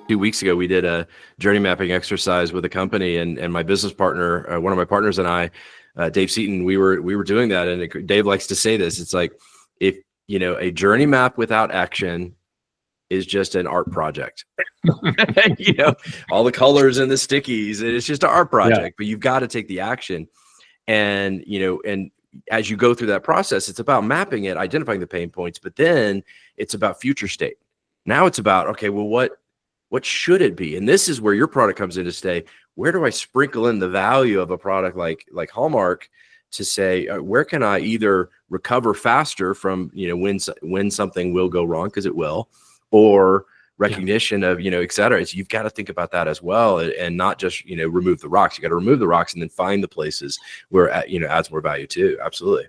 2 weeks ago, we did a journey mapping exercise with a company, and my business partner, one of my partners and I, Dave Seaton, we were doing that. And Dave likes to say this. It's like, if, a journey map without action is just an art project. All the colors and the stickies, it's just an art project, but you've got to take the action. And, and as you go through that process, it's about mapping it, identifying the pain points, but then it's about future state. Now it's about, okay, well, what should it be? And this is where your product comes in to stay. Where do I sprinkle in the value of a product like Hallmark to say, where can I either recover faster from, when something will go wrong, because it will, or recognition of, et cetera. So you've got to think about that as well, and not just, remove the rocks. You got to remove the rocks and then find the places where, adds more value too. Absolutely.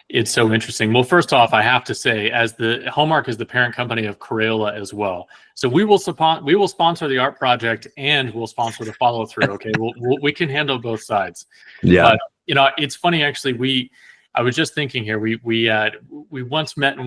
It's so interesting. Well, first off, I have to say, as the Hallmark is the parent company of Crayola as well, so we will sponsor the art project and we'll sponsor the follow through. Okay, we can handle both sides. Yeah. But it's funny actually. I was just thinking here. We once met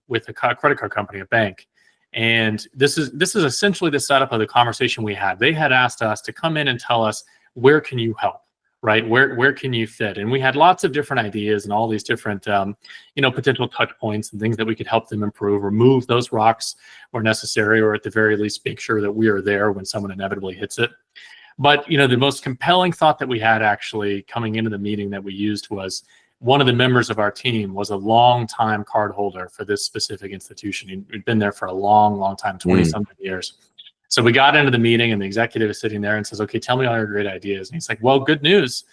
with a credit card company, a bank, and this is essentially the setup of the conversation we had. They had asked us to come in and tell us, where can you help? Right? Where can you fit? And we had lots of different ideas and all these different, potential touch points and things that we could help them improve, remove those rocks where necessary, or at the very least, make sure that we are there when someone inevitably hits it. But, the most compelling thought that we had actually coming into the meeting that we used was, one of the members of our team was a longtime cardholder for this specific institution. He'd been there for a long, long time, 20-something years. So we got into the meeting, and the executive is sitting there and says, "Okay, tell me all your great ideas." And he's like, "Well, good news.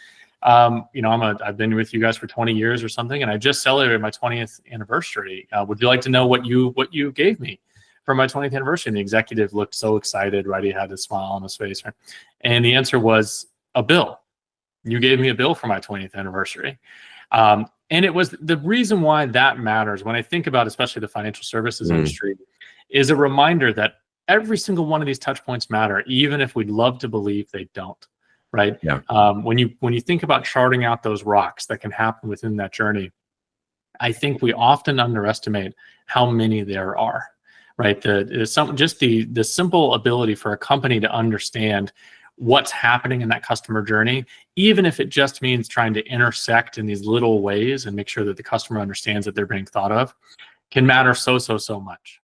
I've been with you guys for 20 years or something, and I just celebrated my 20th anniversary. Would you like to know what you gave me for my 20th anniversary?" And the executive looked so excited, right? He had a smile on his face, right? And the answer was, "A bill. You gave me a bill for my 20th anniversary." And it was the reason why that matters when I think about, especially the financial services industry, is a reminder that every single one of these touch points matter, even if we'd love to believe they don't, right? Yeah. When you think about charting out those rocks that can happen within that journey, I think we often underestimate how many there are, right? The simple ability for a company to understand what's happening in that customer journey, even if it just means trying to intersect in these little ways and make sure that the customer understands that they're being thought of, can matter so much.